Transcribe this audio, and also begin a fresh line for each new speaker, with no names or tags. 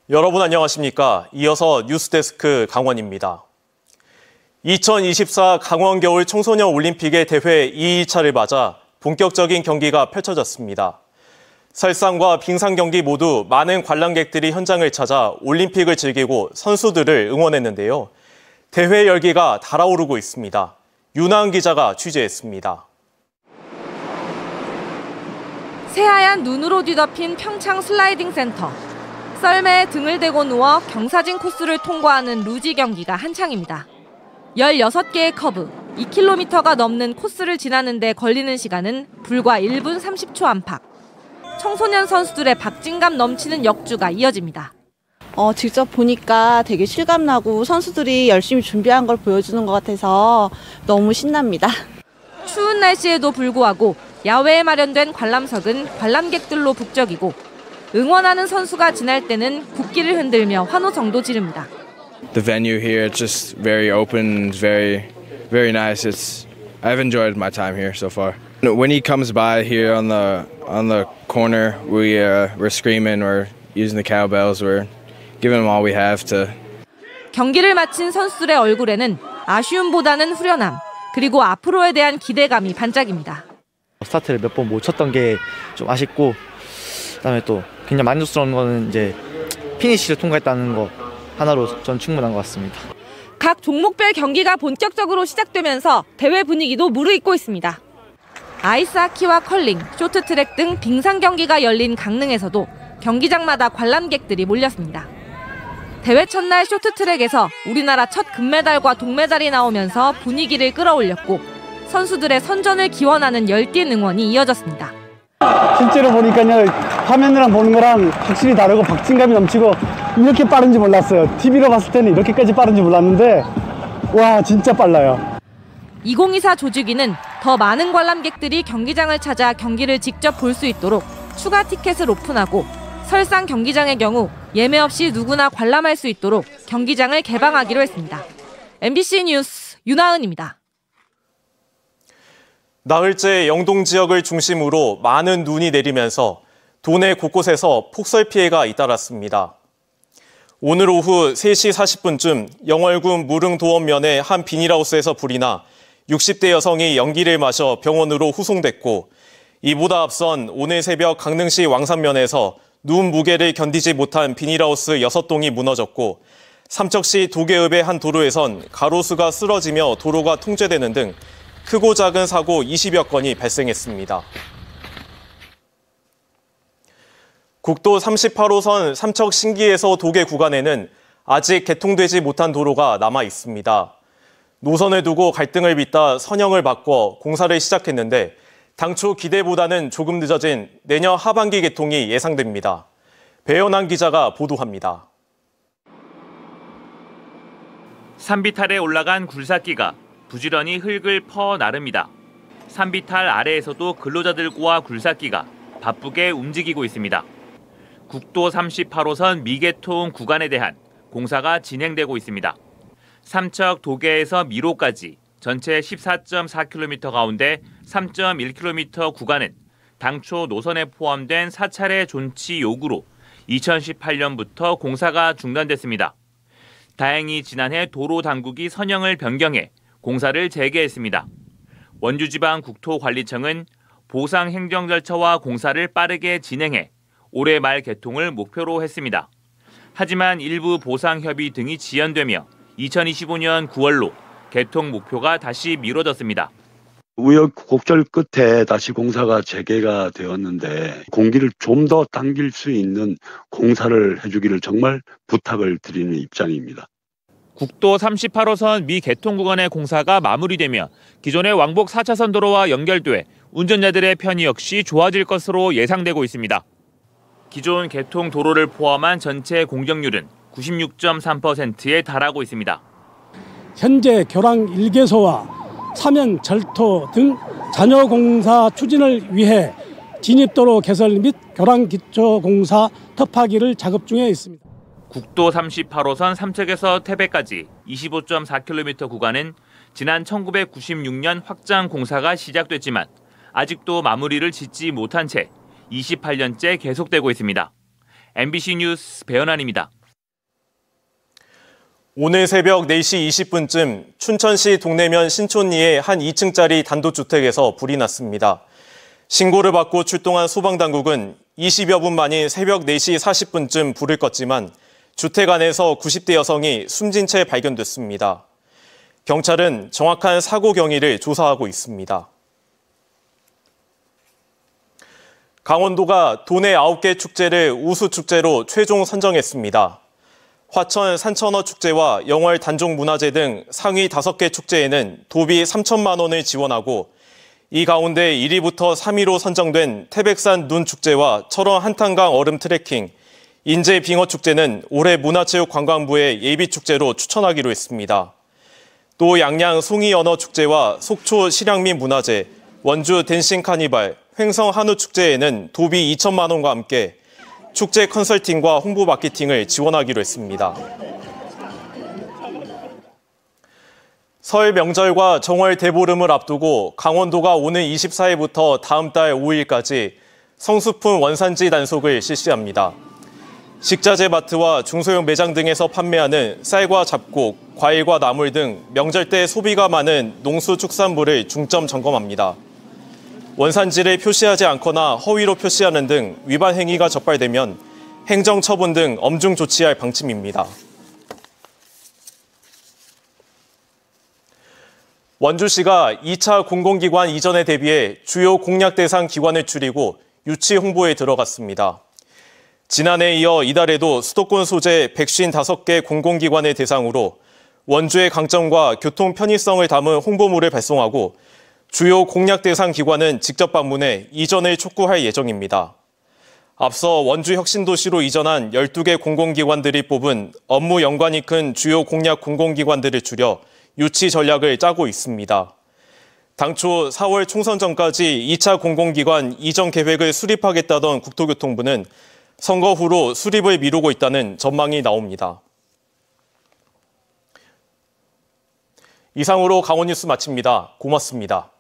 여러분 안녕하십니까? 이어서 뉴스데스크 강원입니다. 2024 강원 겨울 청소년 올림픽의 대회 2일차를 맞아 본격적인 경기가 펼쳐졌습니다. 설상과 빙상 경기 모두 많은 관람객들이 현장을 찾아 올림픽을 즐기고 선수들을 응원했는데요. 대회 열기가 달아오르고 있습니다. 윤하은 기자가 취재했습니다.
새하얀 눈으로 뒤덮인 평창 슬라이딩 센터. 썰매에 등을 대고 누워 경사진 코스를 통과하는 루지 경기가 한창입니다. 16개의 커브, 2km가 넘는 코스를 지나는 데 걸리는 시간은 불과 1분 30초 안팎. 청소년 선수들의 박진감 넘치는 역주가 이어집니다.
직접 보니까 되게 실감나고 선수들이 열심히 준비한 걸 보여주는 것 같아서 너무 신납니다.
추운 날씨에도 불구하고 야외에 마련된 관람석은 관람객들로 북적이고 응원하는 선수가 지날 때는 국기를 흔들며 환호성도 지릅니다.
The venue here is just very open, very nice. I've enjoyed my time here so far. When he comes by here on the corner, we're screaming, we're using the cowbells, we're giving him all we have to.
경기를 마친 선수들의 얼굴에는 아쉬움보다는 후련함, 그리고 앞으로에 대한 기대감이 반짝입니다.
스타트를 몇 번 못 쳤던 게 좀 아쉽고, 그다음에 또 굉장히 만족스러운 거는 이제 피니시를 통과했다는 거 하나로 전 충분한 것 같습니다.
각 종목별 경기가 본격적으로 시작되면서 대회 분위기도 무르익고 있습니다. 아이스하키와 컬링, 쇼트트랙 등 빙상 경기가 열린 강릉에서도 경기장마다 관람객들이 몰렸습니다. 대회 첫날 쇼트트랙에서 우리나라 첫 금메달과 동메달이 나오면서 분위기를 끌어올렸고 선수들의 선전을 기원하는 열띤 응원이 이어졌습니다.
실제로 보니까요, 화면이랑 보는 거랑 확실히 다르고 박진감이 넘치고 이렇게 빠른지 몰랐어요. TV로 봤을 때는 이렇게까지 빠른지 몰랐는데 와, 진짜 빨라요.
2024 조직위는 더 많은 관람객들이 경기장을 찾아 경기를 직접 볼 수 있도록 추가 티켓을 오픈하고 설상 경기장의 경우 예매 없이 누구나 관람할 수 있도록 경기장을 개방하기로 했습니다. MBC 뉴스 윤하은입니다.
나흘째 영동 지역을 중심으로 많은 눈이 내리면서 도내 곳곳에서 폭설 피해가 잇따랐습니다. 오늘 오후 3시 40분쯤 영월군 무릉도원면의 한 비닐하우스에서 불이 나 60대 여성이 연기를 마셔 병원으로 후송됐고, 이보다 앞선 오늘 새벽 강릉시 왕산면에서 눈 무게를 견디지 못한 비닐하우스 6동이 무너졌고, 삼척시 도계읍의 한 도로에선 가로수가 쓰러지며 도로가 통제되는 등 크고 작은 사고 20여 건이 발생했습니다. 국도 38호선 삼척 신기에서 도계 구간에는 아직 개통되지 못한 도로가 남아 있습니다. 노선을 두고 갈등을 빚다 선형을 바꿔 공사를 시작했는데 당초 기대보다는 조금 늦어진 내년 하반기 개통이 예상됩니다. 배연한 기자가 보도합니다.
산비탈에 올라간 굴삭기가 부지런히 흙을 퍼 나릅니다. 산비탈 아래에서도 근로자들과 굴삭기가 바쁘게 움직이고 있습니다. 국도 38호선 미개통 구간에 대한 공사가 진행되고 있습니다. 삼척 도계에서 미로까지 전체 14.4km 가운데 3.1km 구간은 당초 노선에 포함된 사찰의 존치 요구로 2018년부터 공사가 중단됐습니다. 다행히 지난해 도로 당국이 선형을 변경해 공사를 재개했습니다. 원주지방국토관리청은 보상 행정 절차와 공사를 빠르게 진행해 올해 말 개통을 목표로 했습니다. 하지만 일부 보상 협의 등이 지연되며 2025년 9월로 개통 목표가 다시 미뤄졌습니다.
우여곡절 끝에 다시 공사가 재개가 되었는데 공기를 좀 더 당길 수 있는 공사를 해주기를 정말 부탁을 드리는 입장입니다.
국도 38호선 미개통 구간의 공사가 마무리되며 기존의 왕복 4차선 도로와 연결돼 운전자들의 편의 역시 좋아질 것으로 예상되고 있습니다. 기존 개통 도로를 포함한 전체 공정률은 96.3%에 달하고 있습니다.
현재 교랑 1개소와 사면 절토 등 잔여 공사 추진을 위해 진입도로 개설 및 교랑 기초 공사 터파기를 작업 중에 있습니다.
국도 38호선 삼척에서 태백까지 25.4km 구간은 지난 1996년 확장 공사가 시작됐지만 아직도 마무리를 짓지 못한 채 28년째 계속되고 있습니다. MBC 뉴스 배연환입니다.
오늘 새벽 4시 20분쯤 춘천시 동래면 신촌리의 한 2층짜리 단독주택에서 불이 났습니다. 신고를 받고 출동한 소방당국은 20여 분 만인 새벽 4시 40분쯤 불을 껐지만 주택 안에서 90대 여성이 숨진 채 발견됐습니다. 경찰은 정확한 사고 경위를 조사하고 있습니다. 강원도가 도내 9개 축제를 우수축제로 최종 선정했습니다. 화천 산천어 축제와 영월 단종문화제 등 상위 5개 축제에는 도비 3천만 원을 지원하고 이 가운데 1위부터 3위로 선정된 태백산 눈축제와 철원 한탄강 얼음 트레킹, 인제 빙어축제는 올해 문화체육관광부의 예비축제로 추천하기로 했습니다. 또 양양 송이 언어축제와 속초 실향민 문화제, 원주 댄싱 카니발, 횡성 한우축제에는 도비 2천만 원과 함께 축제 컨설팅과 홍보 마케팅을 지원하기로 했습니다. 설 명절과 정월 대보름을 앞두고 강원도가 오늘 24일부터 다음 달 5일까지 성수품 원산지 단속을 실시합니다. 식자재 마트와 중소형 매장 등에서 판매하는 쌀과 잡곡, 과일과 나물 등 명절 때 소비가 많은 농수축산물을 중점 점검합니다. 원산지를 표시하지 않거나 허위로 표시하는 등 위반 행위가 적발되면 행정처분 등 엄중 조치할 방침입니다. 원주시가 2차 공공기관 이전에 대비해 주요 공약 대상 기관을 줄이고 유치 홍보에 들어갔습니다. 지난해에 이어 이달에도 수도권 소재 155개 공공기관을 대상으로 원주의 강점과 교통 편의성을 담은 홍보물을 발송하고 주요 공약 대상 기관은 직접 방문해 이전을 촉구할 예정입니다. 앞서 원주 혁신도시로 이전한 12개 공공기관들이 뽑은 업무 연관이 큰 주요 공약 공공기관들을 줄여 유치 전략을 짜고 있습니다. 당초 4월 총선 전까지 2차 공공기관 이전 계획을 수립하겠다던 국토교통부는 선거 후로 수립을 미루고 있다는 전망이 나옵니다. 이상으로 강원뉴스 마칩니다. 고맙습니다.